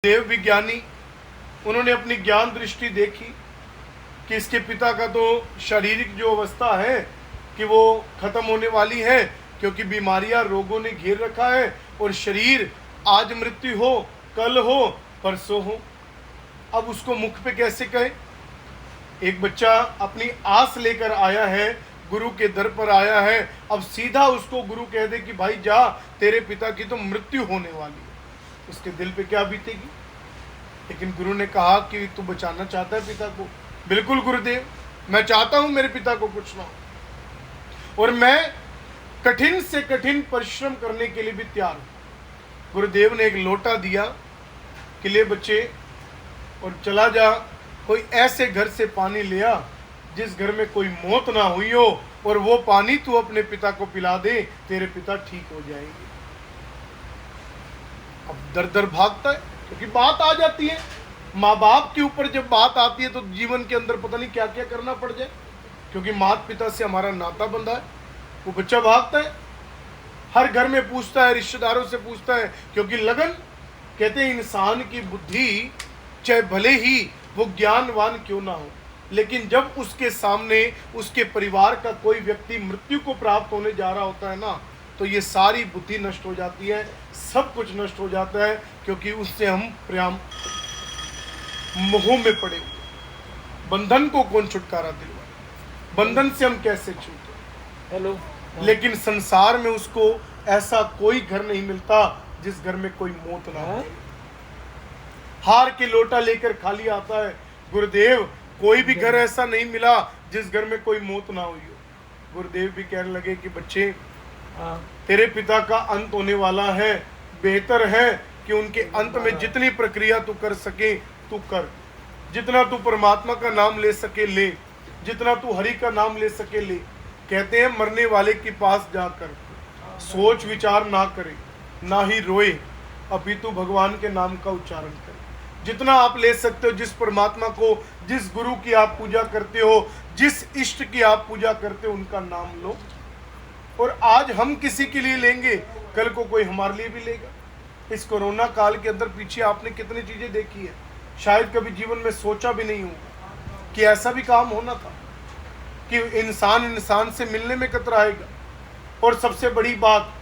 देव विज्ञानी, उन्होंने अपनी ज्ञान दृष्टि देखी कि इसके पिता का तो शारीरिक जो अवस्था है कि वो खत्म होने वाली है, क्योंकि बीमारियां रोगों ने घेर रखा है और शरीर आज मृत्यु हो, कल हो, परसों हो। अब उसको मुख पे कैसे कहे? एक बच्चा अपनी आस लेकर आया है, गुरु के दर पर आया है, अब सीधा उसको गुरु कह दे कि भाई जा, तेरे पिता की तो मृत्यु होने वाली है, उसके दिल पे क्या बीतेगी? लेकिन गुरु ने कहा कि तू बचाना चाहता है पिता को। बिल्कुल गुरुदेव, मैं चाहता हूं मेरे पिता को कुछ ना हो, और मैं कठिन से कठिन परिश्रम करने के लिए भी तैयार हूं। गुरुदेव ने एक लोटा दिया कि ले बच्चे और चला जा, कोई ऐसे घर से पानी ले आ जिस घर में कोई मौत ना हुई हो, और वो पानी तू अपने पिता को पिला दे, तेरे पिता ठीक हो जाएंगे। अब दर दर भागता है, क्योंकि बात आ जाती है। माँ बाप के ऊपर जब बात आती है तो जीवन के अंदर पता नहीं क्या क्या करना पड़ जाए, क्योंकि माता पिता से हमारा नाता बंधा है। वो बच्चा भागता है, हर घर में पूछता है, रिश्तेदारों से पूछता है, क्योंकि लगन, कहते हैं इंसान की बुद्धि चाहे भले ही वो ज्ञानवान क्यों ना हो, लेकिन जब उसके सामने उसके परिवार का कोई व्यक्ति मृत्यु को प्राप्त होने जा रहा होता है ना, तो ये सारी बुद्धि नष्ट हो जाती है, सब कुछ नष्ट हो जाता है, क्योंकि उससे हम प्रेम मोह में पड़े हुए। बंधन को कौन छुटकारा दिलवाए? बंधन से हम कैसे छूटे? हेलो। लेकिन संसार में उसको ऐसा कोई घर नहीं मिलता जिस घर में कोई मौत ना हो। हार के लोटा लेकर खाली आता है। गुरुदेव, कोई भी घर ऐसा नहीं मिला जिस घर में कोई मौत ना हुई हो। गुरुदेव भी कहने लगे कि बच्चे, तेरे पिता का अंत होने वाला है, बेहतर है कि उनके अंत में जितनी प्रक्रिया तू कर सके तू कर, जितना तू परमात्मा का नाम ले सके ले, जितना तू हरि का नाम ले सके ले। कहते हैं मरने वाले के पास जाकर सोच विचार ना करे, ना ही रोए, अपितु भगवान के नाम का उच्चारण करे। जितना आप ले सकते हो, जिस परमात्मा को, जिस गुरु की आप पूजा करते हो, जिस इष्ट की आप पूजा करते हो, उनका नाम लो। और आज हम किसी के लिए लेंगे, कल को कोई हमारे लिए भी लेगा। इस कोरोना काल के अंदर पीछे आपने कितनी चीजें देखी है, शायद कभी जीवन में सोचा भी नहीं होगा कि ऐसा भी काम होना था, कि इंसान इंसान से मिलने में कतराएगा। और सबसे बड़ी बात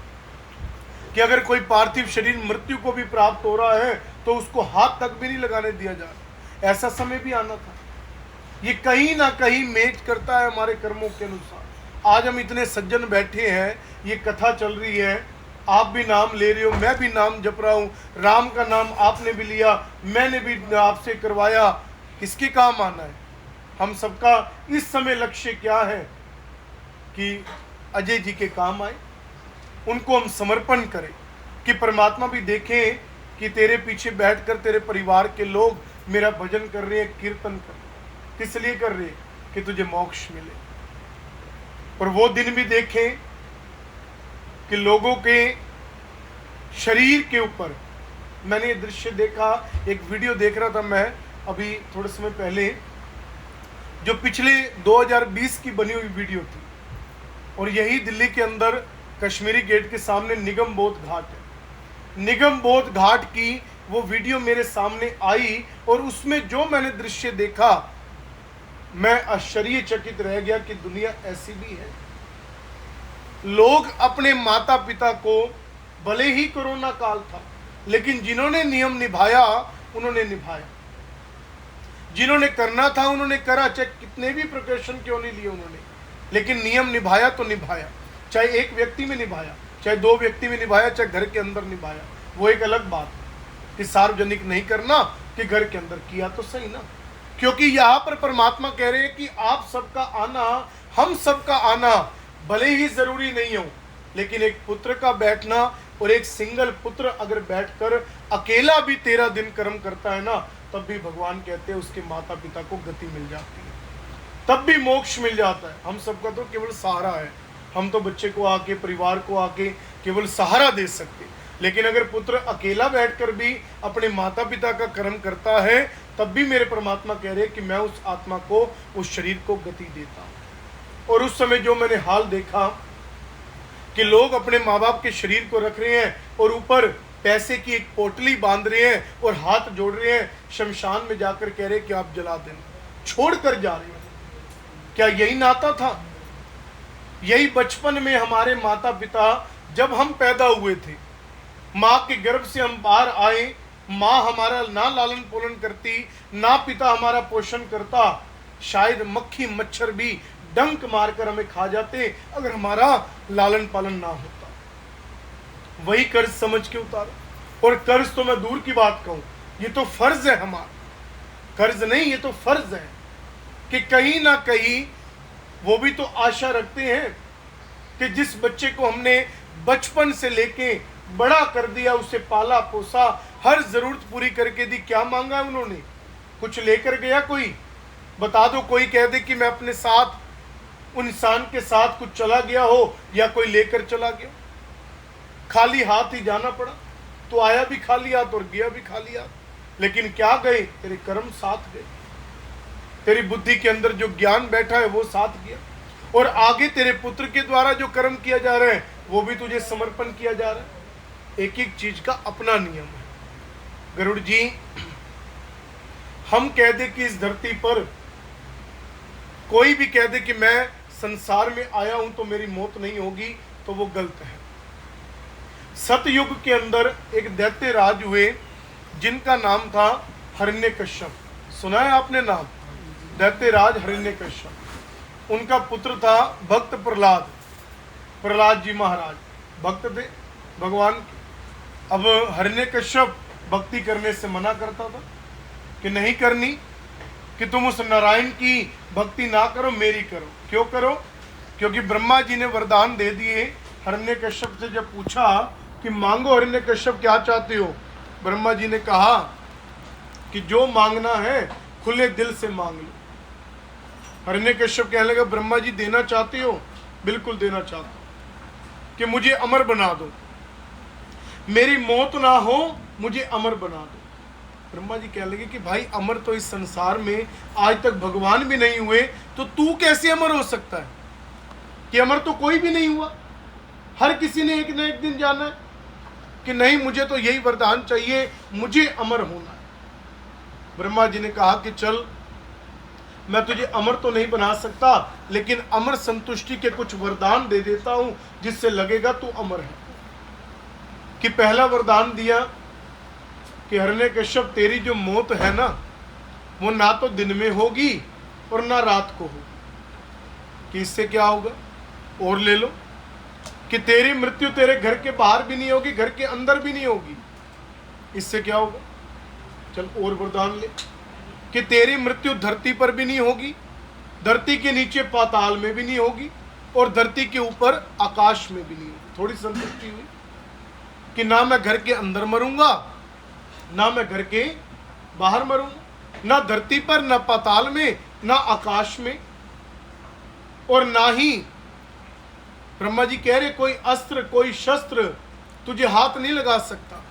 कि अगर कोई पार्थिव शरीर मृत्यु को भी प्राप्त हो रहा है तो उसको हाथ तक भी नहीं लगाने दिया जा रहा। ऐसा समय भी आना था। ये कहीं ना कहीं मैच करता है हमारे कर्मों के अनुसार। आज हम इतने सज्जन बैठे हैं, ये कथा चल रही है, आप भी नाम ले रहे हो, मैं भी नाम जप रहा हूँ, राम का नाम आपने भी लिया, मैंने भी आपसे करवाया। किसके काम आना है? हम सबका इस समय लक्ष्य क्या है कि अजय जी के काम आए, उनको हम समर्पण करें, कि परमात्मा भी देखें कि तेरे पीछे बैठकर तेरे परिवार के लोग मेरा भजन कर रहे हैं, कीर्तन कर रहे हैं। किस लिए कर रहे हैं? कि तुझे मोक्ष मिले। और वो दिन भी देखें कि लोगों के शरीर के ऊपर, मैंने ये दृश्य देखा, एक वीडियो देख रहा था मैं अभी थोड़े समय पहले, जो पिछले 2020 की बनी हुई वीडियो थी, और यही दिल्ली के अंदर कश्मीरी गेट के सामने निगम बोध घाट है। निगम बोध घाट की वो वीडियो मेरे सामने आई, और उसमें जो मैंने दृश्य देखा, मैं आश्चर्यचकित रह गया कि दुनिया ऐसी भी है। लोग अपने माता पिता को, भले ही कोरोना काल था, लेकिन जिन्होंने नियम निभाया उन्होंने निभाया, जिन्होंने करना था उन्होंने करा, चाहे कितने भी प्रिकॉशन क्यों नहीं लिए उन्होंने, लेकिन नियम निभाया तो निभाया। चाहे एक व्यक्ति में निभाया, चाहे दो व्यक्ति में निभाया, चाहे घर के अंदर निभाया, वो एक अलग बात है कि सार्वजनिक नहीं करना, कि घर के अंदर किया तो सही ना। क्योंकि यहाँ पर परमात्मा कह रहे हैं कि आप सबका आना, हम सबका आना भले ही जरूरी नहीं हो, लेकिन एक पुत्र का बैठना, और एक सिंगल पुत्र अगर बैठकर अकेला भी 13 दिन कर्म करता है ना, तब भी भगवान कहते हैं उसके माता पिता को गति मिल जाती है, तब भी मोक्ष मिल जाता है। हम सबका तो केवल सहारा है, हम तो बच्चे को आके, परिवार को आके केवल सहारा दे सकते। लेकिन अगर पुत्र अकेला बैठकर भी अपने माता पिता का कर्म करता है, तब भी मेरे परमात्मा कह रहे हैं कि मैं उस आत्मा को, उस शरीर को गति देता हूँ। और उस समय जो मैंने हाल देखा कि लोग अपने माँ बाप के शरीर को रख रहे हैं और ऊपर पैसे की एक पोटली बांध रहे हैं और हाथ जोड़ रहे हैं, शमशान में जाकर कह रहे कि आप जला देना, छोड़ कर जा रहे हैं। क्या यही नाता था? यही बचपन में हमारे माता पिता, जब हम पैदा हुए थे, माँ के गर्भ से हम बाहर आए, माँ हमारा ना लालन पालन करती, ना पिता हमारा पोषण करता, शायद मक्खी मच्छर भी डंक मारकर हमें खा जाते अगर हमारा लालन पालन ना होता। वही कर्ज समझ के उतारो। और कर्ज तो मैं दूर की बात कहूं, ये तो फर्ज है हमारा, कर्ज नहीं, ये तो फर्ज है कि कहीं ना कहीं वो भी तो आशा रखते हैं कि जिस बच्चे को हमने बचपन से लेके बड़ा कर दिया, उसे पाला पोसा, हर जरूरत पूरी करके दी, क्या मांगा उन्होंने? कुछ लेकर गया कोई? बता दो, कोई कह दे कि मैं अपने साथ उन इंसान के साथ कुछ चला गया हो या कोई लेकर चला गया। खाली हाथ ही जाना पड़ा, तो आया भी खाली हाथ और गया भी खाली हाथ। लेकिन क्या गए? तेरे कर्म साथ गए, तेरी बुद्धि के अंदर जो ज्ञान बैठा है वो साथ गया, और आगे तेरे पुत्र के द्वारा जो कर्म किया जा रहा है वो भी तुझे समर्पण किया जा रहा है। एक एक चीज का अपना नियम है। गरुड़ जी, हम कह दे कि इस धरती पर कोई भी कह दे कि मैं संसार में आया हूं तो मेरी मौत नहीं होगी, तो वो गलत है। सतयुग के अंदर एक दैत्य राज हुए जिनका नाम था हिरण्यकश्यप। सुना है आपने नाम? दैत्य राज हिरण्यकश्यप। उनका पुत्र था भक्त प्रहलाद। प्रहलाद जी महाराज भक्त थे भगवान के। अब हिरण्यकश्यप भक्ति करने से मना करता था कि नहीं करनी, कि तुम उस नारायण की भक्ति ना करो, मेरी करो। क्यों करो? क्योंकि ब्रह्मा जी ने वरदान दे दिए। हिरण्यकश्यप से जब पूछा कि मांगो हिरण्यकश्यप क्या चाहते हो, ब्रह्मा जी ने कहा कि जो मांगना है खुले दिल से मांग लो। हिरण्यकश्यप कहने लगा, ब्रह्मा जी देना चाहते हो? बिल्कुल देना चाहता हूं, कि मुझे अमर बना दो, मेरी मौत ना हो, मुझे अमर बना दो। ब्रह्मा जी कहने लगे कि भाई अमर तो इस संसार में आज तक भगवान भी नहीं हुए, तो तू कैसे अमर हो सकता है? कि अमर तो कोई भी नहीं हुआ, हर किसी ने एक न एक दिन जाना है। कि नहीं, मुझे तो यही वरदान चाहिए, मुझे अमर होना है। ब्रह्मा जी ने कहा कि चल, मैं तुझे अमर तो नहीं बना सकता, लेकिन अमर संतुष्टि के कुछ वरदान दे देता हूं जिससे लगेगा तू अमर है। कि पहला वरदान दिया कि हिरण्यकश्यप, तेरी जो मौत है ना, वो ना तो दिन में होगी और ना रात को होगी। कि इससे क्या होगा? और ले लो कि तेरी मृत्यु तेरे घर के बाहर भी नहीं होगी, घर के अंदर भी नहीं होगी। इससे क्या होगा? चल और वरदान ले कि तेरी मृत्यु धरती पर भी नहीं होगी, धरती के नीचे पाताल में भी नहीं होगी, और धरती के ऊपर आकाश में भी नहीं होगी। थोड़ी संतुष्टि हुई कि ना मैं घर के अंदर मरूंगा, ना मैं घर के बाहर मरूंगा, ना धरती पर, ना पाताल में, ना आकाश में, और ना ही ब्रह्मा जी कह रहे कोई अस्त्र कोई शस्त्र तुझे हाथ नहीं लगा सकता।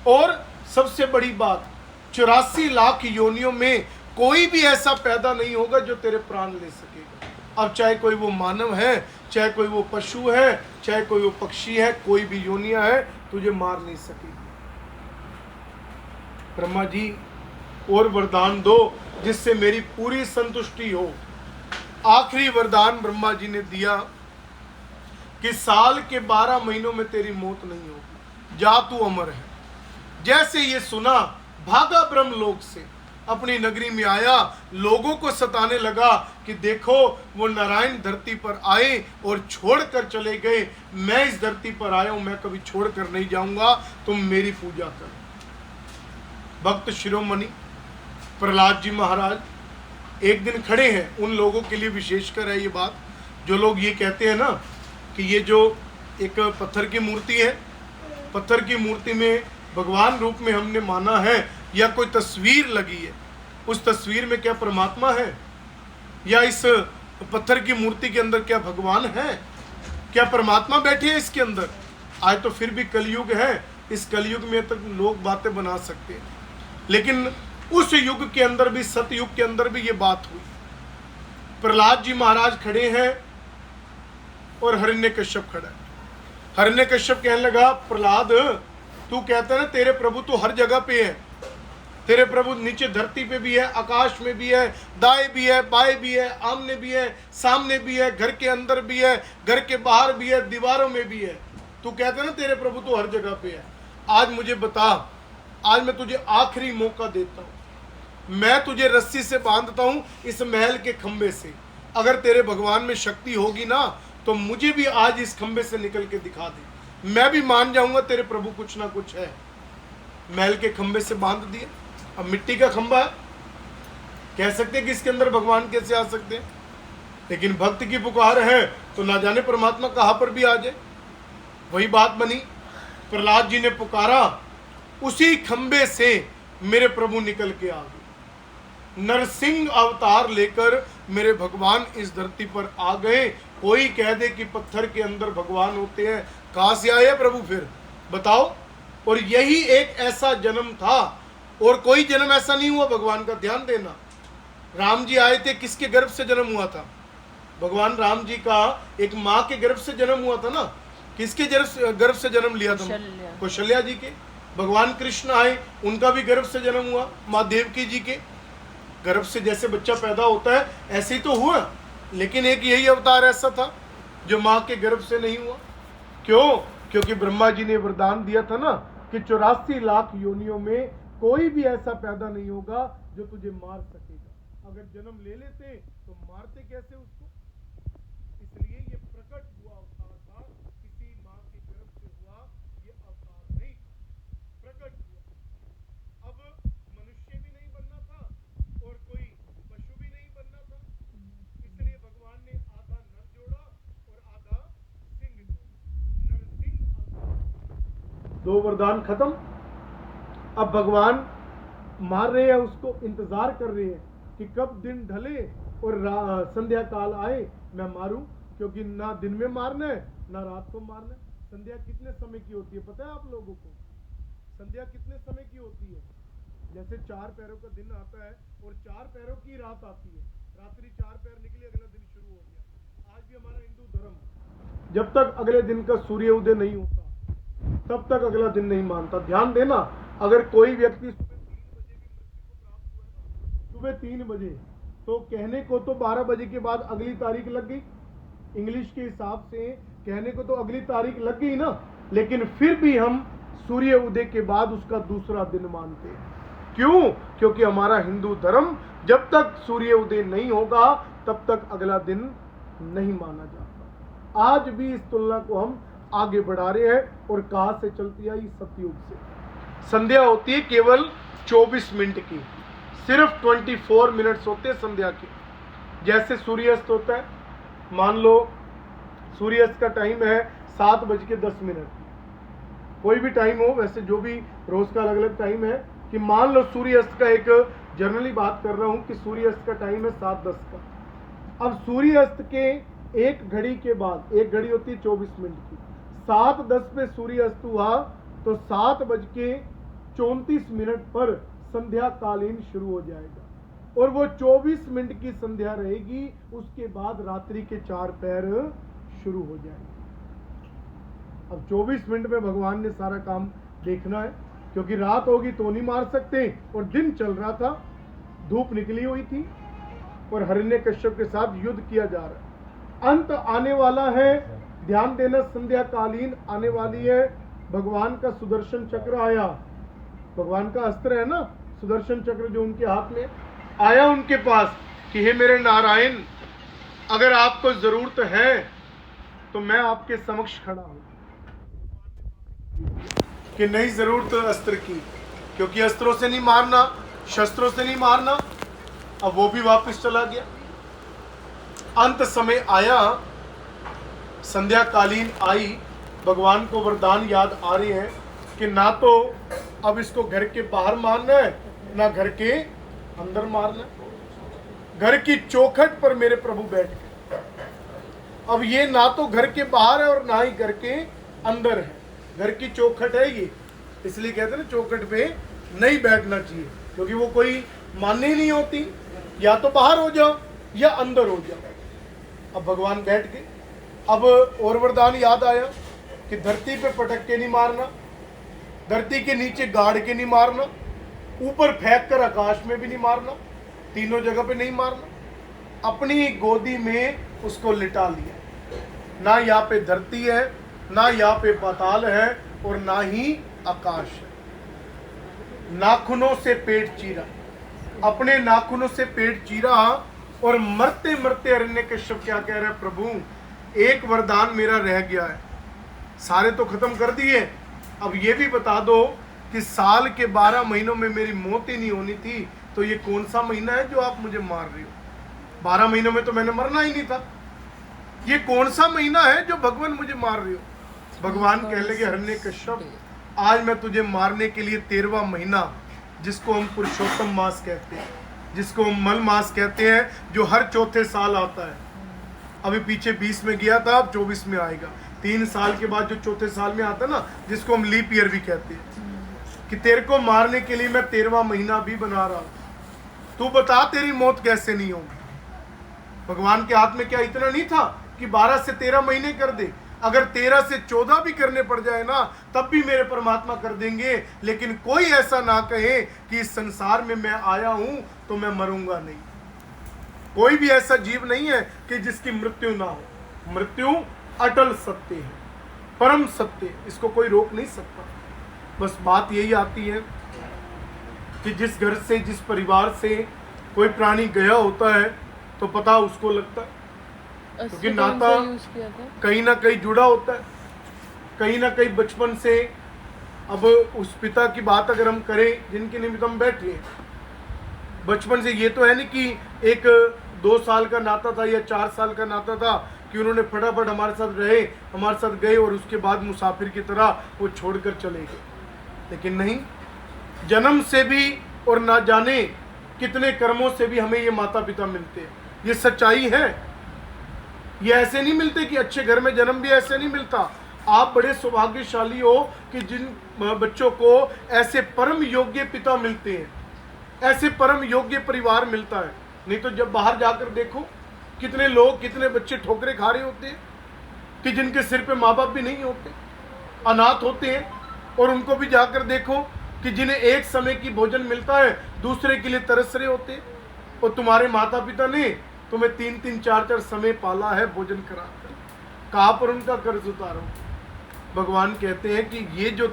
और सबसे बड़ी बात, 84 लाख योनियों में कोई भी ऐसा पैदा नहीं होगा जो तेरे प्राण ले सकेगा। अब चाहे कोई वो मानव है, चाहे कोई वो पशु है, चाहे कोई वो पक्षी है, कोई भी योनियां है, तुझे मार नहीं सकेगी। ब्रह्मा जी, और वरदान दो जिससे मेरी पूरी संतुष्टि हो। आखिरी वरदान ब्रह्मा जी ने दिया कि साल के 12 महीनों में तेरी मौत नहीं होगी, जा तू अमर है। जैसे ये सुना, भागा ब्रह्मलोक से, अपनी नगरी में आया, लोगों को सताने लगा कि देखो वो नारायण धरती पर आए और छोड़कर चले गए, मैं इस धरती पर आया हूं, मैं कभी छोड़कर नहीं जाऊंगा, तुम मेरी पूजा करो। भक्त शिरोमणि प्रहलाद जी महाराज एक दिन खड़े हैं। उन लोगों के लिए विशेषकर है ये बात जो लोग ये कहते हैं ना कि ये जो एक पत्थर की मूर्ति है, पत्थर की मूर्ति में भगवान रूप में हमने माना है, या कोई तस्वीर लगी है, उस तस्वीर में क्या परमात्मा है, या इस पत्थर की मूर्ति के अंदर क्या भगवान है, क्या परमात्मा बैठे हैं इसके अंदर? आज तो फिर भी कलयुग है, इस कलयुग में तक लोग बातें बना सकते हैं, लेकिन उस युग के अंदर भी, सतयुग के अंदर भी ये बात हुई। प्रहलाद जी महाराज खड़े हैं और हिरण्यकश्यप खड़ा है। हिरण्यकश्यप कहने लगा, प्रहलाद तू कहता है ना तेरे प्रभु तो हर जगह पे है, तेरे प्रभु नीचे धरती पे भी है, आकाश में भी है, दाएं भी है, बाएं भी है, आमने भी है, सामने भी है, घर के अंदर भी है, घर के बाहर भी है, दीवारों में भी है। तू कहता है ना तेरे प्रभु तो हर जगह पे है। आज मुझे बता, आज मैं तुझे आखिरी मौका देता हूं, मैं तुझे रस्सी से बांधता हूं इस महल के खंबे से। अगर तेरे भगवान में शक्ति होगी ना तो मुझे भी आज इस खंबे से निकल के दिखा दे, मैं भी मान जाऊंगा तेरे प्रभु कुछ ना कुछ है। महल के खंबे से बांध दिया, अब मिट्टी का खंबा है, कह सकते कि इसके अंदर भगवान कैसे आ सकते हैं, लेकिन भक्त की पुकार है तो ना जाने परमात्मा कहां पर भी आ जाए। वही बात बनी, प्रहलाद जी ने पुकारा, उसी खंबे से मेरे प्रभु निकल के आ गए। नरसिंह अवतार लेकर मेरे भगवान इस धरती पर आ गए। कोई कह दे कि पत्थर के अंदर भगवान होते हैं, कहां से आए प्रभु फिर बताओ। और यही एक ऐसा जन्म था, और कोई जन्म ऐसा नहीं हुआ भगवान का। ध्यान देना, राम जी आए थे, किसके गर्भ से जन्म हुआ था? भगवान राम जी का एक माँ के गर्भ से जन्म हुआ था ना। किसके गर्भ से जन्म लिया था? कौशल्या जी के। भगवान कृष्ण आए, उनका भी गर्भ से जन्म हुआ, माँ देवकी जी के गर्भ से। जैसे बच्चा पैदा होता है ऐसे ही तो हुआ, लेकिन एक यही अवतार ऐसा था जो माँ के गर्भ से नहीं हुआ। क्यों? क्योंकि ब्रह्मा जी ने वरदान दिया था ना कि 84 लाख योनियों में कोई भी ऐसा पैदा नहीं होगा जो तुझे मार सकेगा। अगर जन्म ले लेते तो मारते कैसे उसको? इसलिए ये प्रकट हुआ अवतार था, किसी माँ के गर्भ से हुआ ये अवतार नहीं, प्रकट हुआ। अब मनुष्य भी नहीं बनना था और कोई पशु भी नहीं बनना था, इसलिए भगवान ने आधा नर जोड़ा और आधा सिंह जोड़ा, नरसिंह अवतार। दो वरदान खत्म। अब भगवान मार रहे हैं उसको, इंतजार कर रहे हैं कि कब दिन ढले और संध्या काल आए मैं मारूं, क्योंकि ना दिन में मारना है ना रात को मारना है। संध्या कितने समय की होती है पता है आप लोगों को? संध्या कितने समय की होती है? जैसे 4 पैरों का दिन आता है और 4 पैरों की रात आती है, रात्रि 4 पैर निकली, अगला दिन शुरू हो गया। आज भी हमारा हिंदू धर्म जब तक अगले दिन का सूर्य उदय नहीं होता तब तक अगला दिन नहीं मानता। ध्यान देना, अगर कोई व्यक्ति सुबह 3 बजे तो कहने को तो 12 बजे के बाद अगली तारीख लग गई, इंग्लिश के हिसाब से कहने को तो अगली तारीख लग गई ना, लेकिन फिर भी हम सूर्य उदय के बाद उसका दूसरा दिन मानते हैं। क्यों? क्योंकि हमारा हिंदू धर्म जब तक सूर्य उदय नहीं होगा तब तक अगला दिन नहीं माना जाता। आज भी इस तुलना को हम आगे बढ़ा रहे हैं। और कहां से चलती आई? सतयुग से। संध्या होती है केवल 24 मिनट की, सिर्फ 24 मिनट्स होते हैं संध्या के। जैसे सूर्यास्त होता है, मान लो सूर्यास्त का टाइम है 7:10, कोई भी टाइम हो, वैसे जो भी रोज का अलग अलग टाइम है, कि मान लो सूर्यास्त का एक जनरली बात कर रहा हूं कि सूर्यास्त का टाइम है 7:10 का। अब सूर्यास्त के एक घड़ी के बाद, एक घड़ी होती है 24 मिनट की, 7:10 पे सूर्यास्त हुआ तो 7:34 पर संध्या कालीन शुरू हो जाएगा और वो 24 मिनट की संध्या रहेगी। उसके बाद रात्रि के 4 पैर शुरू हो जाएंगे। अब 24 मिनट में भगवान ने सारा काम देखना है, क्योंकि रात होगी तो नहीं मार सकते और दिन चल रहा था, धूप निकली हुई थी और हिरण्यकश्यप के साथ युद्ध किया जा रहा है। अंत आने वाला है, ध्यान देना, संध्या कालीन आने वाली है। भगवान का सुदर्शन चक्र आया, भगवान का अस्त्र है ना सुदर्शन चक्र जो उनके हाथ में आया उनके पास कि हे मेरे नारायण, अगर आपको जरूरत है तो मैं आपके समक्ष खड़ा हूं। कि नहीं जरूरत अस्त्र की, क्योंकि अस्त्रों से नहीं मारना, शस्त्रों से नहीं मारना। अब वो भी वापस चला गया। अंत समय आया, संध्या कालीन आई, भगवान को वरदान याद आ रहे हैं कि ना तो अब इसको घर के बाहर मारना है ना घर के अंदर मारना है। घर की चौखट पर मेरे प्रभु बैठ गए। अब ये ना तो घर के बाहर है और ना ही घर के अंदर है, घर की चौखट है ये, इसलिए कहते हैं ना चौखट पे नहीं बैठना चाहिए, क्योंकि वो कोई मान्य ही नहीं होती, या तो बाहर हो जाओ या अंदर हो जाओ। अब भगवान बैठ गए। अब और वरदान याद आया कि धरती पे पटक के नहीं मारना, धरती के नीचे गाड़ के नहीं मारना, ऊपर फेंक कर आकाश में भी नहीं मारना, तीनों जगह पे नहीं मारना, अपनी गोदी में उसको लिटा लिया। ना यहाँ पे धरती है, ना यहाँ पे पाताल है, और ना ही आकाश है। नाखूनों से पेट चीरा, अपने नाखूनों से पेट चीरा, और मरते मरते हिरण्यकश्यप क्या कह रहा है, प्रभु एक वरदान मेरा रह गया है, सारे तो खत्म कर दिए, अब ये भी बता दो कि साल के 12 महीनों में मेरी मौत ही नहीं होनी थी, तो ये कौन सा महीना है जो आप मुझे मार रहे हो? 12 महीनों में तो मैंने मरना ही नहीं था, ये कौन सा महीना है जो भगवान मुझे मार रहे हो? भगवान कह लगे, हिरण्यकश्यप आज मैं तुझे मारने के लिए 13वां महीना, जिसको हम पुरुषोत्तम मास कहते हैं, जिसको हम मल मास कहते हैं, जो हर चौथे साल आता है, अभी पीछे 20 में गया था, अब 24 में आएगा, 3 साल के बाद जो चौथे साल में आता है ना, जिसको हम लीप ईयर भी कहते हैं, कि तेरे को मारने के लिए मैं 13वां महीना भी बना रहा हूं, तू बता तेरी मौत कैसे नहीं होगी? भगवान के हाथ में क्या इतना नहीं था कि 12 से 13 महीने कर दे? अगर 13 से 14 भी करने पड़ जाए ना, तब भी मेरे परमात्मा कर देंगे, लेकिन कोई ऐसा ना कहे कि इस संसार में मैं आया हूं तो मैं मरूंगा नहीं। कोई भी ऐसा जीव नहीं है कि जिसकी मृत्यु ना हो। मृत्यु अटल सत्य है, परम सत्य, इसको कोई रोक नहीं सकता। बस बात यही आती है कि जिस घर से, जिस परिवार से कोई प्राणी गया होता है तो पता उसको लगता है, क्योंकि नाता कहीं ना कहीं जुड़ा होता है, कहीं ना कहीं बचपन से। अब उस पिता की बात अगर हम करें जिनके निमित्त हम बैठे हैं, बचपन से, ये तो है नहीं कि एक 2 साल का नाता था या 4 साल का नाता था कि उन्होंने फटाफट हमारे साथ रहे, हमारे साथ गए और उसके बाद मुसाफिर की तरह वो छोड़कर चले गए। लेकिन नहीं, जन्म से भी और ना जाने कितने कर्मों से भी हमें ये माता पिता मिलते हैं। ये सच्चाई है, ये ऐसे नहीं मिलते कि अच्छे घर में जन्म भी ऐसे नहीं मिलता। आप बड़े सौभाग्यशाली हो कि जिन बच्चों को ऐसे परम योग्य पिता मिलते हैं, ऐसे परम योग्य परिवार मिलता है। नहीं तो जब बाहर जाकर देखो कितने लोग, कितने बच्चे ठोकरे खा रहे होते हैं कि जिनके सिर पे माँ बाप भी नहीं होते, अनाथ होते हैं, और उनको भी जाकर देखो कि जिन्हें एक समय की भोजन मिलता है दूसरे के लिए तरस रहे होते हैं। और तुम्हारे माता पिता ने तुम्हें 3-3, 4-4 समय पाला है भोजन कराकर, कहाँ पर उनका कर्ज उतारो? भगवान कहते हैं कि ये जो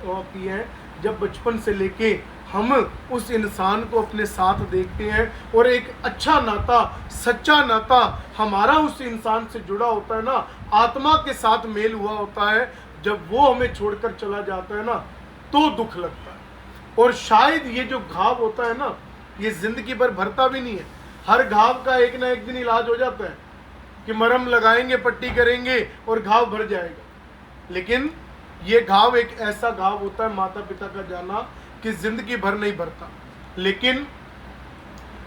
होती है, जब बचपन से लेके हम उस इंसान को अपने साथ देखते हैं और एक अच्छा नाता, सच्चा नाता हमारा उस इंसान से जुड़ा होता है ना, आत्मा के साथ मेल हुआ होता है, जब वो हमें छोड़कर चला जाता है ना, तो दुख लगता है। और शायद ये जो घाव होता है ना, ये जिंदगी भर भरता भी नहीं है। हर घाव का एक ना एक दिन इलाज हो जाता है कि मरहम लगाएंगे, पट्टी करेंगे और घाव भर जाएगा। लेकिन ये घाव एक ऐसा घाव होता है, माता पिता का जाना, कि जिंदगी भर नहीं भरता। लेकिन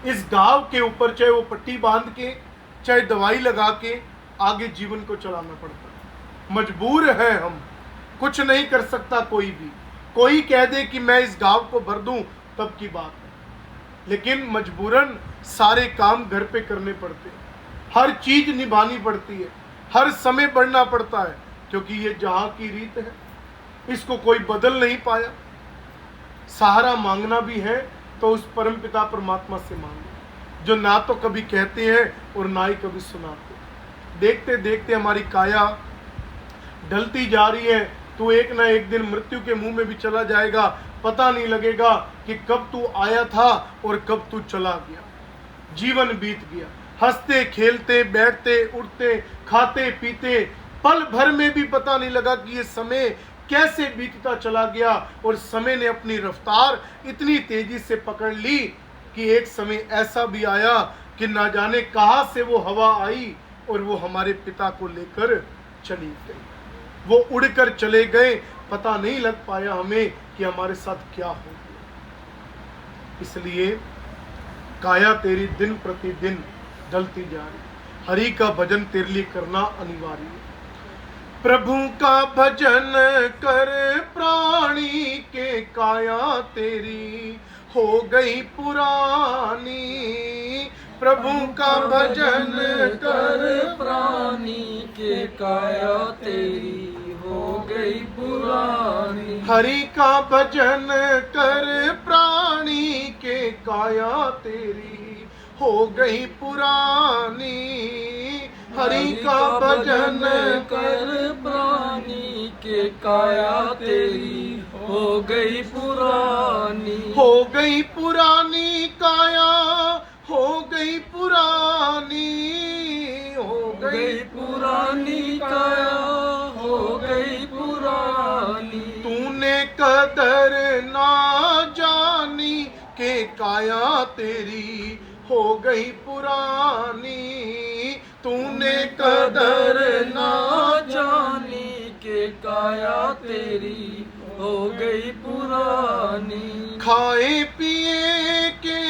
इस घाव के ऊपर चाहे वो पट्टी बांध के, चाहे दवाई लगा के आगे जीवन को चलाना पड़ता है। मजबूर है हम, कुछ नहीं कर सकता कोई भी। कोई कह दे कि मैं इस घाव को भर दूं तब की बात है, लेकिन मजबूरन सारे काम घर पे करने पड़ते हैं, हर चीज निभानी पड़ती है, हर समय बढ़ना पड़ता है, क्योंकि ये जहां की रीत है, इसको कोई बदल नहीं पाया। सहारा मांगना भी है तो उस परम पिता परमात्मा से मांगो, जो ना तो कभी कहते हैं और ना ही कभी सुनाते। देखते देखते हमारी काया ढलती जा रही है, तू एक ना एक दिन मृत्यु के मुंह में भी चला जाएगा, पता नहीं लगेगा कि कब तू आया था और कब तू चला गया। जीवन बीत गया, हंसते खेलते, बैठते उठते, खाते पीते, पल भर में भी पता नहीं लगा कि ये समय कैसे बीतता चला गया। और समय ने अपनी रफ्तार इतनी तेजी से पकड़ ली कि एक समय ऐसा भी आया कि ना जाने कहां से वो हवा आई और वो हमारे पिता को लेकर चली गई। वो उड़कर चले गए, पता नहीं लग पाया हमें कि हमारे साथ क्या हो गया। इसलिए काया तेरी दिन प्रतिदिन ढलती जा रही, हरि का भजन तेरे लिए करना अनिवार्य है। प्रभु का भजन कर प्राणी के, काया तेरी हो गई पुरानी। प्रभु का भजन कर प्राणी के, काया तेरी हो गई पुरानी। हरि का भजन कर प्राणी के काया तेरी हो गई पुरानी। हरि का भजन कर प्राणी के काया तेरी हो गई पुरानी। हो गई पुरानी काया, हो गई पुरानी, हो गई पुरानी काया, हो गई पुरानी। तूने कदर ना जानी के काया तेरी हो गई पुरानी। तूने कदर ना जानी के काया तेरी हो गई पुरानी। खाए पिए के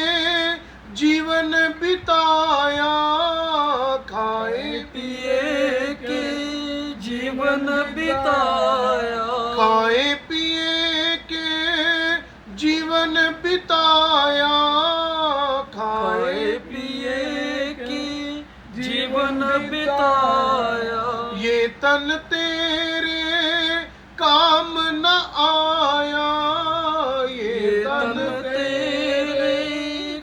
जीवन बिताया, खाए पिए के जीवन बिताया। खाए पिए के जीवन बिताया, खाए पिए के जीवन बिताया। ये तन तेरे काम न आया, ये तन तेरे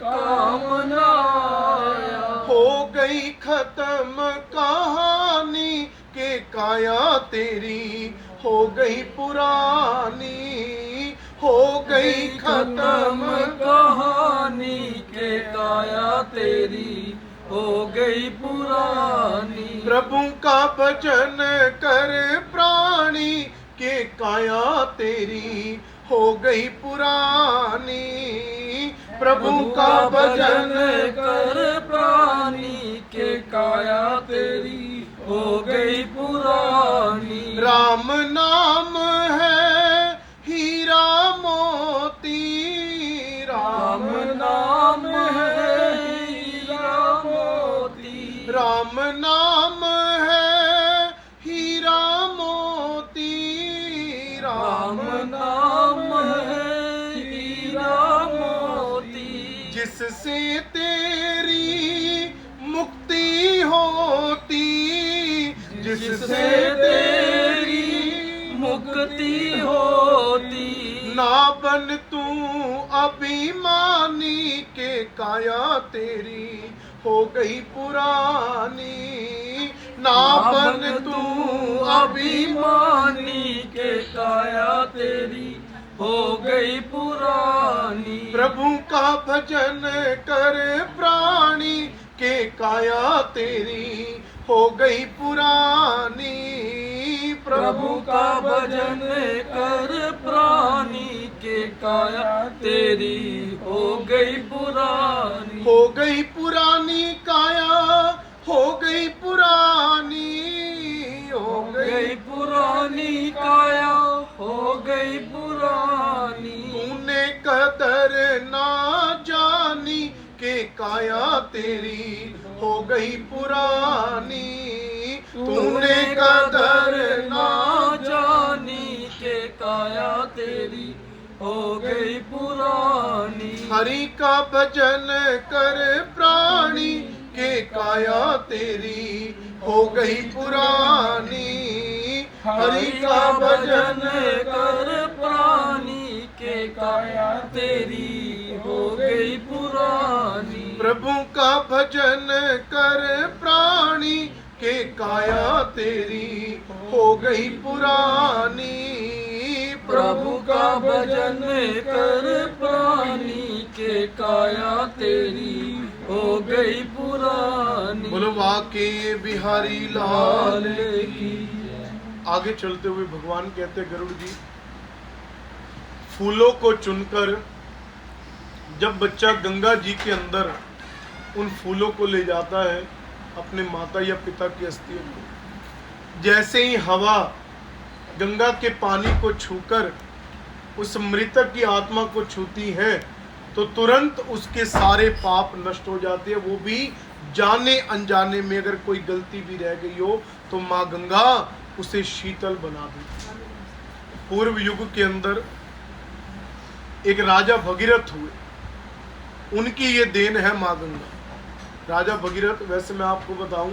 काम न आया। हो गई खत्म कहानी के काया तेरी हो गई पुरानी। हो गई खत्म कहानी के काया तेरी हो गई पुरानी। प्रभु का भजन कर प्राणी के काया तेरी हो गई पुरानी। प्रभु का भजन कर प्राणी के काया तेरी हो गई पुरानी। राम नाम है हीरा मोती, राम नाम है हीरा मोती। राम नाम है हीरा मोती, राम नाम है हीरा मोती। जिससे तेरी मुक्ति होती, जिससे तेरी मुक्ति होती। ना बन तू अभिमानी के काया तेरी हो गई पुरानी। ना बन तू अभिमानी के काया तेरी हो गई पुरानी। प्रभु का भजन कर प्राणी के काया तेरी हो गई पुरानी। प्रभु का भजन कर प्राणी के काया तेरी हो गई पुरानी। हो गई पुरानी काया, हो गई पुरानी, हो गई पुरानी काया, हो गई पुरानी। तूने कदर ना जानी के काया तेरी हो गई पुरानी। तूने कदर ना जानी के काया तेरी हो गई पुरानी। हरि का भजन कर प्राणी के काया तेरी हो गई पुरानी। हरि का भजन कर प्राणी के काया तेरी हो गई पुरानी। प्रभु का भजन कर प्राणी के काया तेरी हो गई पुरानी। प्रभु का भजन कर प्राणी के काया तेरी हो गई पुरानी। बोलो वाके बिहारी लाल की। आगे चलते हुए भगवान कहते गरुड़ जी, फूलों को चुनकर जब बच्चा गंगा जी के अंदर उन फूलों को ले जाता है अपने माता या पिता की अस्थियों को, जैसे ही हवा गंगा के पानी को छूकर उस मृतक की आत्मा को छूती है तो तुरंत उसके सारे पाप नष्ट हो जाते हैं। वो भी जाने अनजाने में अगर कोई गलती भी रह गई हो तो माँ गंगा उसे शीतल बना देती। पूर्व युग के अंदर एक राजा भगीरथ हुए, उनकी ये देन है माँ गंगा। राजा भगीरथ, वैसे मैं आपको बताऊं,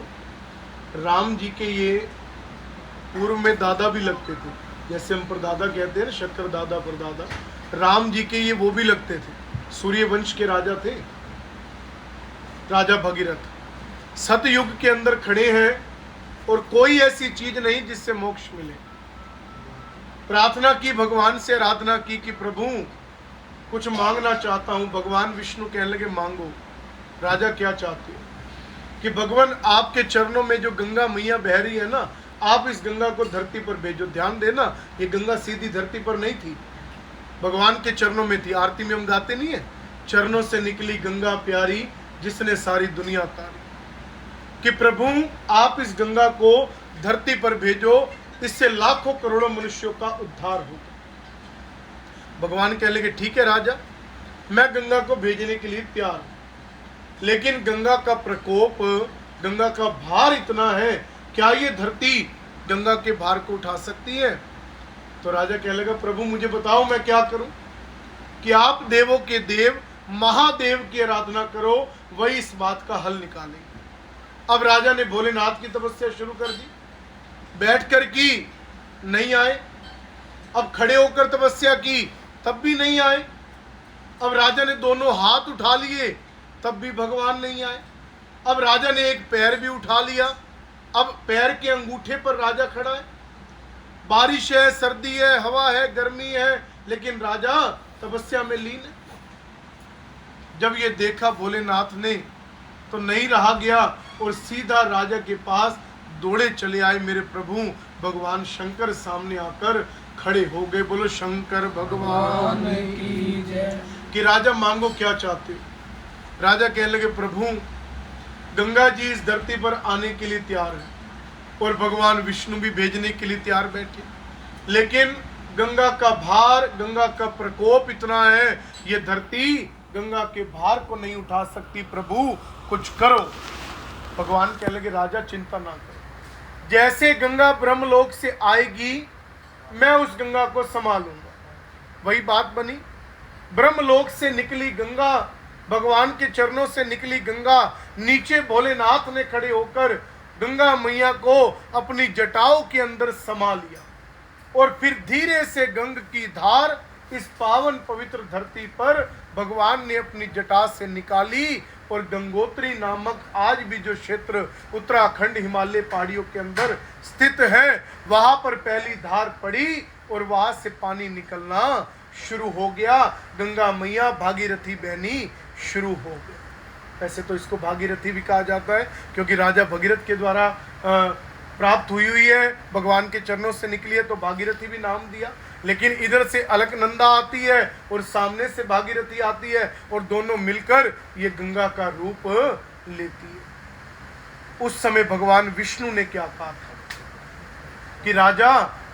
राम जी के ये पूर्व में दादा भी लगते थे। जैसे हम परदादा कहते हैं ना, शक्कर दादा परदादा, राम जी के ये वो भी लगते थे। सूर्य वंश के राजा थे, राजा भगीरथ। सतयुग के अंदर खड़े हैं और कोई ऐसी चीज नहीं जिससे मोक्ष मिले। प्रार्थना की भगवान से, आराधना की कि प्रभु कुछ मांगना चाहता हूं। भगवान विष्णु कहने लगे मांगो। राजा क्या चाहते हो? कि भगवान आपके चरणों में जो गंगा मैया बह रही है ना, आप इस गंगा को धरती पर भेजो। ध्यान देना, ये गंगा सीधी धरती पर नहीं थी, भगवान के चरणों में थी। आरती में हम गाते नहीं है, चरणों से निकली गंगा प्यारी जिसने सारी दुनिया तारी। कि प्रभु आप इस गंगा को धरती पर भेजो, इससे लाखों करोड़ों मनुष्यों का उद्धार होगा। भगवान कह लगे ठीक है राजा, मैं गंगा को भेजने के लिए तैयार हूं, लेकिन गंगा का प्रकोप, गंगा का भार इतना है, क्या ये धरती गंगा के भार को उठा सकती है? तो राजा कह लगा प्रभु मुझे बताओ मैं क्या करूं? कि आप देवों के देव महादेव की आराधना करो, वही इस बात का हल निकालेंगे। अब राजा ने भोलेनाथ की तपस्या शुरू कर दी। बैठकर की, नहीं आए। अब खड़े होकर तपस्या की, तब भी नहीं आए। अब राजा ने दोनों हाथ उठा लिए, तब भी भगवान नहीं आए। अब राजा ने एक पैर भी उठा लिया, अब पैर के अंगूठे पर राजा खड़ा है। बारिश है, सर्दी है, हवा है, गर्मी है, लेकिन राजा तपस्या में लीन है। जब ये देखा भोलेनाथ ने तो नहीं रहा गया और सीधा राजा के पास दौड़े चले आए। मेरे प्रभु भगवान शंकर सामने आकर खड़े हो गए। बोलो शंकर भगवान की जय। कि राजा मांगो क्या चाहते हो? राजा कहने लगे प्रभु गंगा जी इस धरती पर आने के लिए तैयार है और भगवान विष्णु भी भेजने के लिए तैयार बैठे, लेकिन गंगा का भार, गंगा का प्रकोप इतना है, ये धरती गंगा के भार को नहीं उठा सकती। प्रभु कुछ करो। भगवान कहने लगे राजा चिंता ना करो, जैसे गंगा ब्रह्मलोक से आएगी मैं उस गंगा को संभालूंगा। वही बात बनी। ब्रह्मलोक से निकली गंगा, भगवान के चरणों से निकली गंगा, नीचे भोलेनाथ ने खड़े होकर गंगा मैया को अपनी जटाओं के अंदर समा लिया और फिर धीरे से गंग की धार इस पावन पवित्र धरती पर भगवान ने अपनी जटा से निकाली। और गंगोत्री नामक आज भी जो क्षेत्र उत्तराखंड हिमालय पहाड़ियों के अंदर स्थित है, वहां पर पहली धार पड़ी और वहां से पानी निकलना शुरू हो गया। गंगा मैया भागीरथी बहनी शुरू हो गई। वैसे तो इसको भागीरथी भी कहा जाता है क्योंकि राजा भगीरथ के द्वारा प्राप्त हुई है, भगवान के चरणों से निकली है, तो भागीरथी भी नाम दिया। लेकिन इधर से अलकनंदा आती है और सामने से भागीरथी आती है और दोनों मिलकर ये गंगा का रूप लेती है। उस समय भगवान विष्णु ने क्या कहा था कि राजा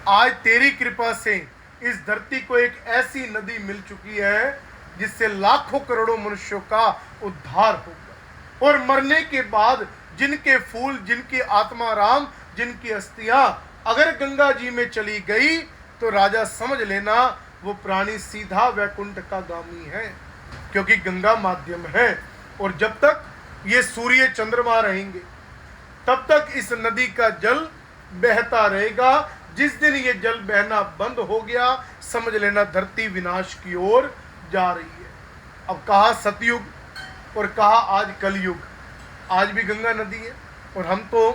आज तेरी कृपा से इस धरती को एक ऐसी नदी मिल चुकी है जिससे लाखों करोड़ों मनुष्यों का उद्धार होगा, और मरने के बाद जिनके फूल, जिनकी आत्मा राम, जिनकी अस्थियां अगर गंगा जी में चली गई तो राजा समझ लेना वो प्राणी सीधा वैकुंठ का गामी है, क्योंकि गंगा माध्यम है। और जब तक ये सूर्य चंद्रमा रहेंगे तब तक इस नदी का जल बहता रहेगा। जिस दिन ये जल बहना बंद हो गया समझ लेना धरती विनाश की ओर जा रही है। अब कहा सतयुग और कहा आज कलयुग, आज भी गंगा नदी है और हम तो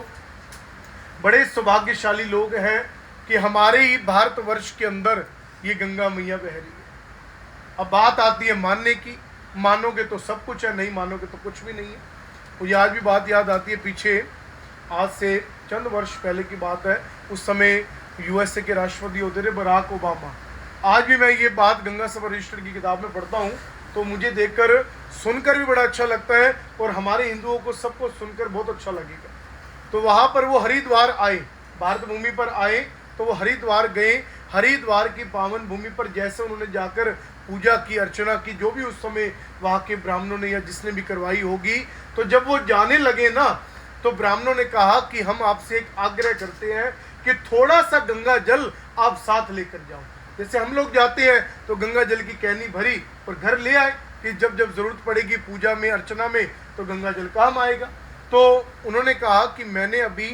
बड़े सौभाग्यशाली लोग हैं कि हमारे ही भारतवर्ष के अंदर ये गंगा मैया बह रही है। अब बात आती है मानने की, मानोगे तो सब कुछ है, नहीं मानोगे तो कुछ भी नहीं है। मुझे आज भी बात याद आती है, पीछे आज से चंद वर्ष पहले की बात है, उस समय यूएसए के राष्ट्रपति होते थे बराक ओबामा। आज भी मैं ये बात गंगा सफर रजिस्टर की किताब में पढ़ता हूँ तो मुझे देखकर सुनकर भी बड़ा अच्छा लगता है और हमारे हिंदुओं को सबको सुनकर बहुत अच्छा लगेगा। तो वहाँ पर वो हरिद्वार आए, भारत भूमि पर आए, तो वो हरिद्वार गए। हरिद्वार की पावन भूमि पर जैसे उन्होंने जाकर पूजा की, अर्चना की, जो भी उस समय वहाँ के ब्राह्मणों ने या जिसने भी करवाई होगी, तो जब वो जाने लगे ना तो ब्राह्मणों ने कहा कि हम आपसे एक आग्रह करते हैं कि थोड़ा सा गंगा जल आप साथ लेकर जाओ। जैसे हम लोग जाते हैं तो गंगा जल की कैनी भरी और घर ले आए कि जब जब जरूरत पड़ेगी पूजा में, अर्चना में, तो गंगा जल काम आएगा। तो उन्होंने कहा कि मैंने अभी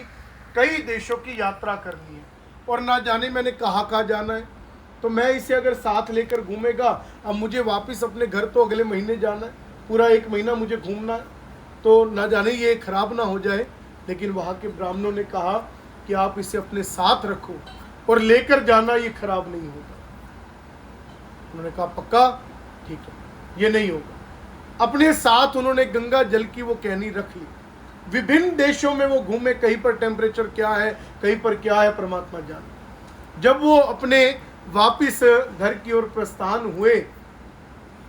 कई देशों की यात्रा करनी है और ना जाने मैंने कहाँ जाना है। तो मैं इसे अगर साथ लेकर घूमेगा, अब मुझे वापस अपने घर तो अगले महीने जाना है, पूरा 1 महीना मुझे घूमना है, तो ना जाने ये खराब ना हो जाए। लेकिन वहाँ के ब्राह्मणों ने कहा कि आप इसे अपने साथ रखो और लेकर जाना, ये खराब नहीं होगा। उन्होंने कहा पक्का, ठीक है, ये नहीं होगा। अपने साथ उन्होंने गंगा जल की वो कैनी रख ली। विभिन्न देशों में वो घूमे, कहीं पर टेम्परेचर क्या है, कहीं पर क्या है, परमात्मा जाने। जब वो अपने वापिस घर की ओर प्रस्थान हुए,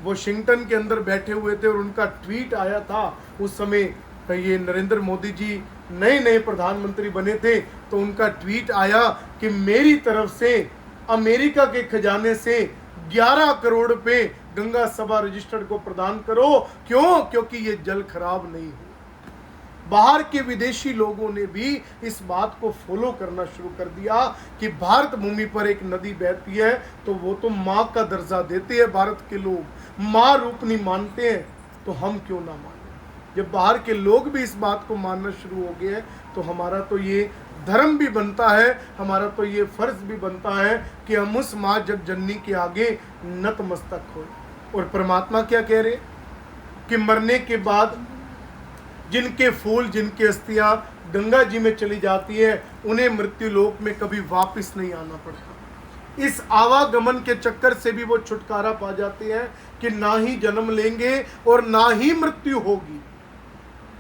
वॉशिंगटन के अंदर बैठे हुए थे और उनका ट्वीट आया था। उस समय ये नरेंद्र मोदी जी नए प्रधानमंत्री बने थे, तो उनका ट्वीट आया कि मेरी तरफ से अमेरिका के खजाने से 11 करोड़ रुपए गंगा सभा रजिस्टर्ड को प्रदान करो। क्यों? क्योंकि ये जल खराब नहीं है। बाहर के विदेशी लोगों ने भी इस बात को फॉलो करना शुरू कर दिया कि भारत भूमि पर एक नदी बहती है तो वो तो माँ का दर्जा देते हैं। भारत के लोग माँ रूपनी मानते हैं, तो हम क्यों ना माने। जब बाहर के लोग भी इस बात को मानना शुरू हो गए तो हमारा तो ये धर्म भी बनता है, हमारा तो ये फर्ज भी बनता है कि हम उस माँ जगजननी के आगे नतमस्तक हो। और परमात्मा क्या कह रहे कि मरने के बाद जिनके फूल, जिनकी अस्थियां गंगा जी में चली जाती है, उन्हें मृत्यु लोक में कभी वापस नहीं आना पड़ता। इस आवागमन के चक्कर से भी वो छुटकारा पा जाते हैं कि ना ही जन्म लेंगे और ना ही मृत्यु होगी,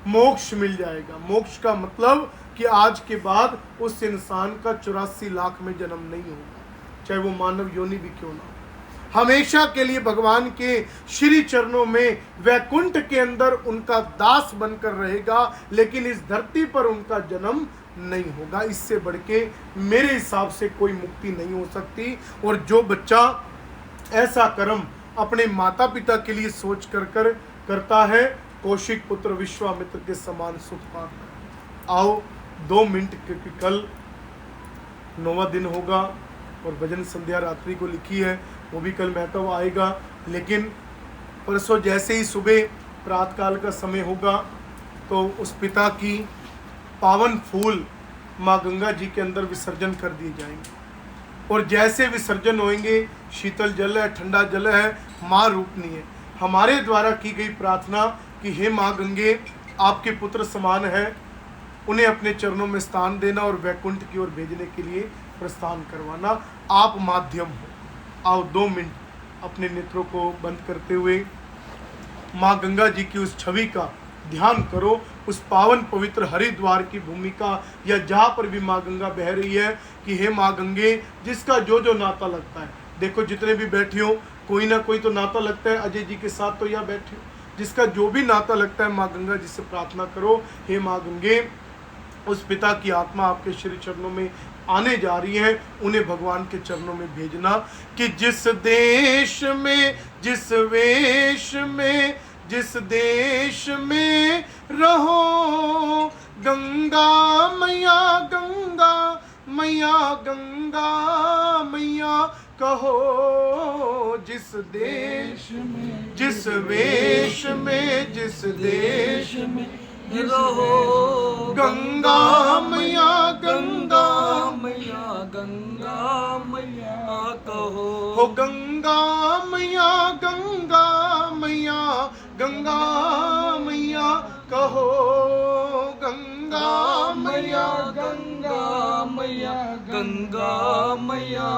मोक्ष मिल जाएगा। मोक्ष का मतलब कि आज के बाद उस इंसान का 84 लाख में जन्म नहीं होगा, चाहे वो मानव योनि भी क्यों ना हो। हमेशा के लिए भगवान के श्री चरणों में वैकुंठ के अंदर उनका दास बनकर रहेगा, लेकिन इस धरती पर उनका जन्म नहीं होगा। इससे बढ़ के मेरे हिसाब से कोई मुक्ति नहीं हो सकती। और जो बच्चा ऐसा कर्म अपने माता पिता के लिए सोच कर करता है, कौशिक पुत्र विश्वामित्र के समान सुख पाता। आओ 2 मिनट, क्योंकि कल 9वां दिन होगा और भजन संध्या रात्रि को लिखी है, वो भी कल महत्व आएगा। लेकिन परसों जैसे ही सुबह प्रातःकाल का समय होगा तो उस पिता की पावन फूल माँ गंगा जी के अंदर विसर्जन कर दिए जाएंगे। और जैसे विसर्जन होंगे, शीतल जल है, ठंडा जल है, माँ रूपनी है, हमारे द्वारा की गई प्रार्थना कि हे माँ गंगे, आपके पुत्र समान है, उन्हें अपने चरणों में स्थान देना और वैकुंठ की ओर भेजने के लिए प्रस्थान करवाना, आप माध्यम हो। आओ 2 मिनट अपने नेत्रों को बंद करते हुए माँ गंगा जी की उस छवि का ध्यान करो, उस पावन पवित्र हरिद्वार की भूमि का, या जहाँ पर भी माँ गंगा बह रही है, कि हे माँ गंगे, जिसका जो नाता लगता है, देखो जितने भी बैठे हो कोई ना कोई तो नाता लगता है, अजय जी के साथ तो यहाँ बैठे हो, जिसका जो भी नाता लगता है माँ गंगा जी से प्रार्थना करो, हे माँ गंगे, उस पिता की आत्मा आपके श्री चरणों में आने जा रही है, उन्हें भगवान के चरणों में भेजना। कि जिस देश में, जिस वेश में, जिस देश में रहो, गंगा मैया, गंगा मैया, गंगा मैया कहो। जिस देश में, जिस वेश में, जिस देश में रहो, गंगा मैया, गंगा मैया, गंगा मैया कहो। हो गंगा मैया, गंगा मैया, गंगा मैया कहो। गंगा मैया, गंगा मैया, गंगा मैया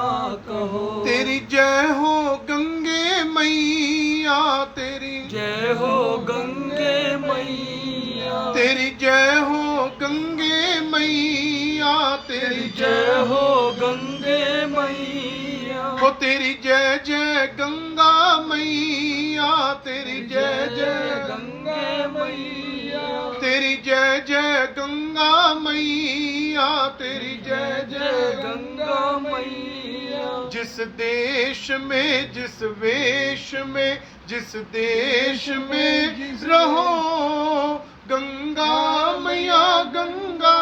कहो। तेरी जय हो गंगे मैया, तेरी जय हो गंगे मैया, तेरी जय हो गंगे मैया, तेरी जय हो गंगे मैया। हो तेरी जय जय गंगा मैया, तेरी जय जय गंगे मैया, तेरी जय जय गंगा मैया, तेरी जय जय गंगा मैया। जिस देश में, जिस वेश में, जिस देश में रहो, गंगा मैया, गंगा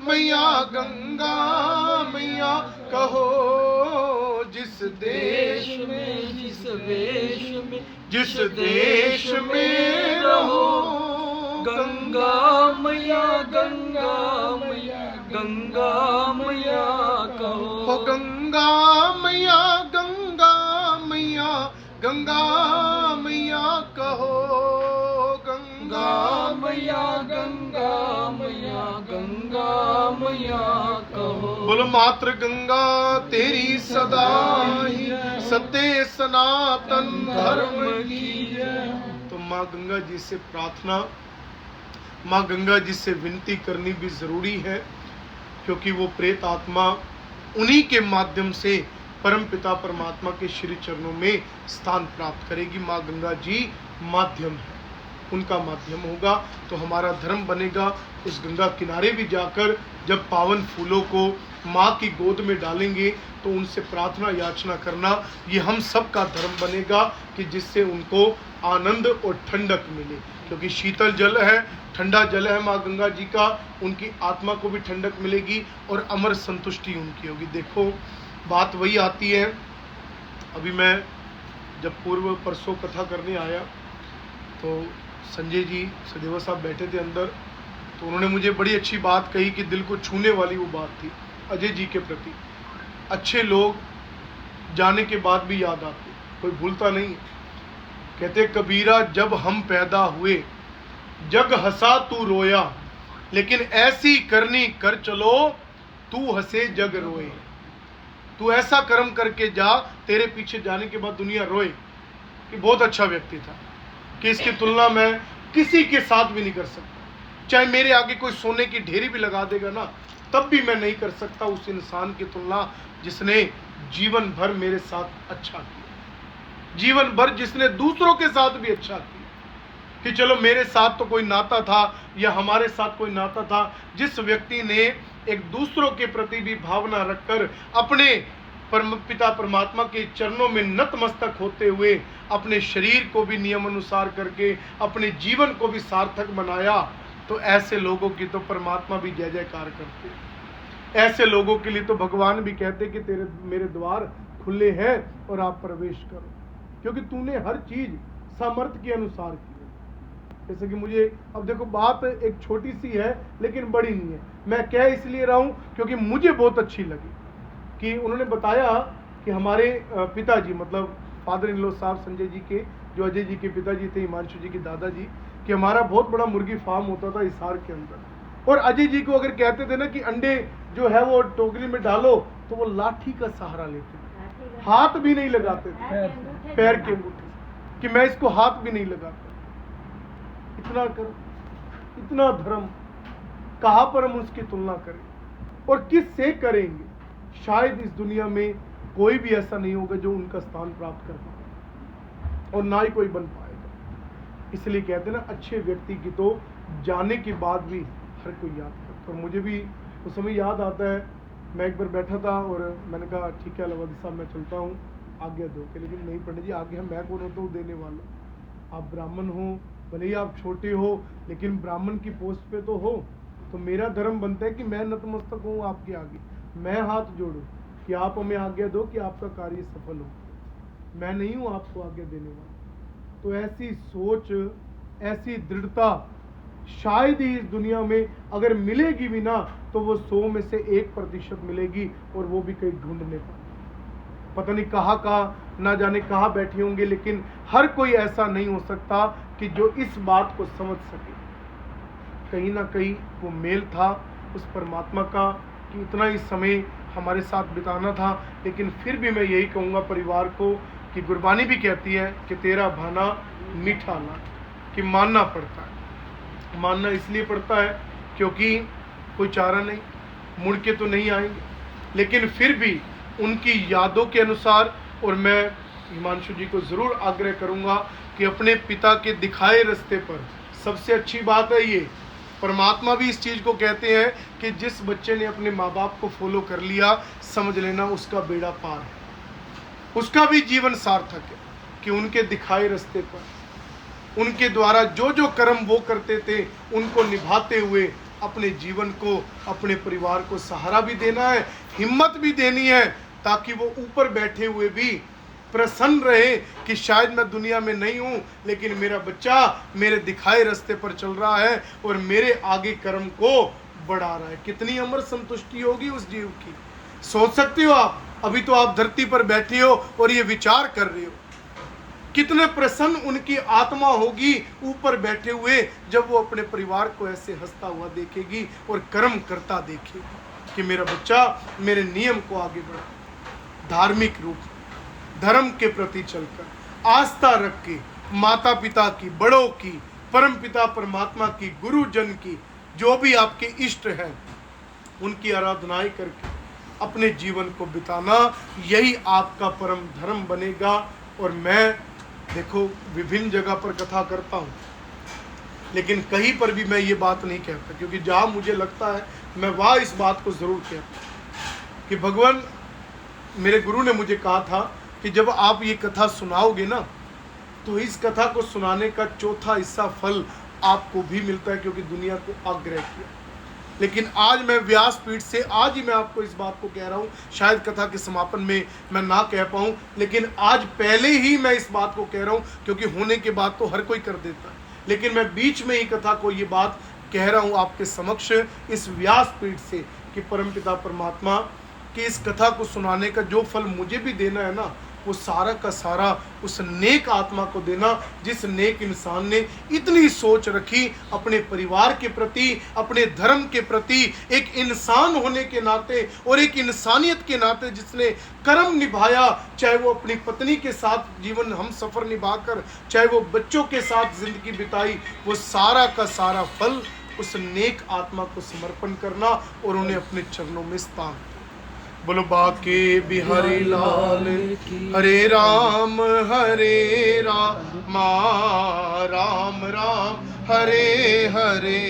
मैया, गंगा मैया कहो। जिस देश में, जिस वेश में, जिस देश में रहो, गंगा मैया, गंगा मैया, गंगा मैया कहो। गंगा मैया कहो, गंगा मैया गंगा मैया गंगा मैया कहो। बोलो मात्र गंगा तेरी सदा ही सत्य सनातन धर्म की जय। तो माँ गंगा जी से प्रार्थना, माँ गंगा जी से विनती करनी भी जरूरी है, क्योंकि वो प्रेत आत्मा उन्हीं के माध्यम से परम पिता परमात्मा के श्री चरणों में स्थान प्राप्त करेगी। माँ गंगा जी माध्यम है, उनका माध्यम होगा तो हमारा धर्म बनेगा। उस गंगा किनारे भी जाकर जब पावन फूलों को माँ की गोद में डालेंगे तो उनसे प्रार्थना याचना करना, ये हम सब का धर्म बनेगा, कि जिससे उनको आनंद और ठंडक मिले। क्योंकि शीतल जल है, ठंडा जल है माँ गंगा जी का, उनकी आत्मा को भी ठंडक मिलेगी और अमर संतुष्टि उनकी होगी। देखो बात वही आती है, अभी मैं जब पूर्व परसों कथा करने आया तो संजय जी सदेवा साहब बैठे थे अंदर, तो उन्होंने मुझे बड़ी अच्छी बात कही कि दिल को छूने वाली वो बात थी अजय जी के प्रति। अच्छे लोग जाने के बाद भी याद आते, कोई भूलता नहीं। कहते कबीरा जब हम पैदा हुए जग हंसा तू रोया, लेकिन ऐसी करनी कर चलो तू हंसे जग रोए। तू ऐसा कर्म करके जा, तेरे पीछे जाने के बाद दुनिया रोए कि बहुत अच्छा व्यक्ति था, कि इसकी तुलना मैं किसी के साथ भी नहीं कर सकता। चाहे मेरे आगे कोई सोने की ढेरी भी लगा देगा ना, तब भी मैं नहीं कर सकता उस इंसान की तुलना जिसने जीवन भर मेरे साथ अच्छा किया, जीवन भर जिसने दूसरों के साथ भी अच्छा किया। कि चलो मेरे साथ तो कोई नाता था या हमारे साथ कोई नाता था, जिस व्यक्ति ने एक दूसरों के प्रति भी भावना रखकर अपने परम पिता परमात्मा के चरणों में नतमस्तक होते हुए अपने शरीर को भी नियम अनुसार करके अपने जीवन को भी सार्थक बनाया, तो ऐसे लोगों की तो परमात्मा भी जय जयकार करते। ऐसे लोगों के लिए तो भगवान भी कहते कि तेरे मेरे द्वार खुले हैं और आप प्रवेश करो, क्योंकि तूने हर चीज सामर्थ्य के अनुसार की। जैसे कि मुझे अब देखो बात एक छोटी सी है लेकिन बड़ी नहीं है, मैं कह इसलिए रहा हूँ क्योंकि मुझे बहुत अच्छी लगी कि उन्होंने बताया कि हमारे पिताजी मतलब फादर इन लॉ साहब संजय जी के, जो अजय जी के पिताजी थे, हिमांशु जी के दादाजी, कि हमारा बहुत बड़ा मुर्गी फार्म होता था हिसार के अंदर, और अजय जी को अगर कहते थे ना कि अंडे जो है वो टोकरी में डालो, तो वो लाठी का सहारा लेते थे, हाथ भी नहीं लगाते थे, पैर के अंगूठे से, कि मैं इसको हाथ भी नहीं लगाता। इतना कर, इतना धर्म, कहाँ पर हम उसकी तुलना करें और किस से करेंगे? शायद इस दुनिया में कोई भी ऐसा नहीं होगा जो उनका स्थान प्राप्त कर पाए, और ना ही कोई बन पाएगा। इसलिए कहते हैं ना, अच्छे व्यक्ति की तो जाने के बाद भी हर कोई याद करता। और मुझे भी उस समय याद आता है, मैं एक बार बैठा था और मैंने कहा ठीक है अलवादी साहब मैं चलता हूँ, आज्ञा दो। कि लेकिन नहीं पंडित जी, आज्ञा मैं कौन होता हूँ देने वाला? आप ब्राह्मण हो, भले ही आप छोटे हो, लेकिन ब्राह्मण की पोस्ट पे तो हो, तो मेरा धर्म बनता है कि मैं नतमस्तक हूँ आपके आगे, मैं हाथ जोड़ूं कि आप हमें आज्ञा दो कि आपका कार्य सफल हो। मैं नहीं हूँ आपको आज्ञा देने वाला। तो ऐसी सोच, ऐसी दृढ़ता शायद ही इस दुनिया में अगर मिलेगी भी ना, तो वो 100 में से 1% मिलेगी, और वो भी कहीं ढूंढने पर, पता नहीं कहाँ ना जाने कहाँ बैठे होंगे, लेकिन हर कोई ऐसा नहीं हो सकता कि जो इस बात को समझ सके। कहीं ना कहीं वो मेल था उस परमात्मा का कि इतना ही समय हमारे साथ बिताना था। लेकिन फिर भी मैं यही कहूँगा परिवार को कि गुरबानी भी कहती है कि तेरा भाना मीठा ना, कि मानना पड़ता है। मानना इसलिए पड़ता है क्योंकि कोई चारा नहीं, मुड़ के तो नहीं आएंगे, लेकिन फिर भी उनकी यादों के अनुसार। और मैं हिमांशु जी को ज़रूर आग्रह करूंगा कि अपने पिता के दिखाए रास्ते पर, सबसे अच्छी बात है ये, परमात्मा भी इस चीज़ को कहते हैं कि जिस बच्चे ने अपने माँ बाप को फॉलो कर लिया, समझ लेना उसका बेड़ा पार है, उसका भी जीवन सार्थक है। कि उनके दिखाए रास्ते पर, उनके द्वारा जो जो कर्म वो करते थे, उनको निभाते हुए अपने जीवन को, अपने परिवार को सहारा भी देना है, हिम्मत भी देनी है, ताकि वो ऊपर बैठे हुए भी प्रसन्न रहे कि शायद मैं दुनिया में नहीं हूँ, लेकिन मेरा बच्चा मेरे दिखाए रास्ते पर चल रहा है और मेरे आगे कर्म को बढ़ा रहा है। कितनी अमर संतुष्टि होगी उस जीव की, सोच सकते हो आप? अभी तो आप धरती पर बैठे हो और ये विचार कर रहे हो कितने प्रसन्न उनकी आत्मा होगी ऊपर बैठे हुए, जब वो अपने परिवार को ऐसे हंसता हुआ देखेगी और कर्म करता देखेगी कि मेरा बच्चा मेरे नियम को आगे बढ़ा। धार्मिक रूप, धर्म के प्रति चलकर, आस्था रख के, माता पिता की, बड़ों की, परम पिता परमात्मा की, गुरुजन की, जो भी आपके इष्ट हैं उनकी आराधनाएं करके अपने जीवन को बिताना, यही आपका परम धर्म बनेगा। और मैं देखो विभिन्न जगह पर कथा करता हूँ, लेकिन कहीं पर भी मैं ये बात नहीं कहता, क्योंकि जहाँ मुझे लगता है मैं वहाँ इस बात को ज़रूर कहता कि भगवान, मेरे गुरु ने मुझे कहा था कि जब आप ये कथा सुनाओगे ना, तो इस कथा को सुनाने का चौथा हिस्सा फल आपको भी मिलता है, क्योंकि दुनिया को आग्रह किया। लेकिन आज मैं व्यासपीठ से आज ही मैं आपको इस बात को कह रहा हूँ, शायद कथा के समापन में मैं ना कह पाऊँ, लेकिन आज पहले ही मैं इस बात को कह रहा हूँ, क्योंकि होने के बाद तो हर कोई कर देता है, लेकिन मैं बीच में ही कथा को ये बात कह रहा हूँ आपके समक्ष इस व्यासपीठ से कि परमपिता परमात्मा की इस कथा को सुनाने का जो फल मुझे भी देना है ना, वो सारा का सारा उस नेक आत्मा को देना, जिस नेक इंसान ने इतनी सोच रखी अपने परिवार के प्रति, अपने धर्म के प्रति, एक इंसान होने के नाते और एक इंसानियत के नाते जिसने कर्म निभाया, चाहे वो अपनी पत्नी के साथ जीवन हम सफ़र निभाकर, चाहे वो बच्चों के साथ जिंदगी बिताई, वो सारा का सारा फल उस नेक आत्मा को समर्पण करना और उन्हें अपने चरणों में स्थान। बोलो बाके बिहारी लाल हरे राम राम राम हरे हरे,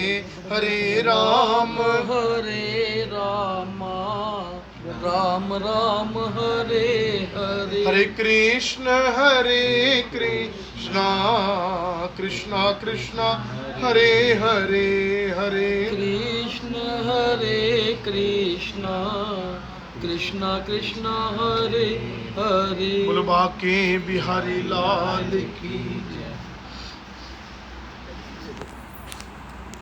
हरे राम राम राम हरे हरे, हरे कृष्ण कृष्णा कृष्णा हरे हरे, हरे कृष्ण कृष्णा कृष्णा हरे हरे। बोलो बाके बिहारी लाल की जय।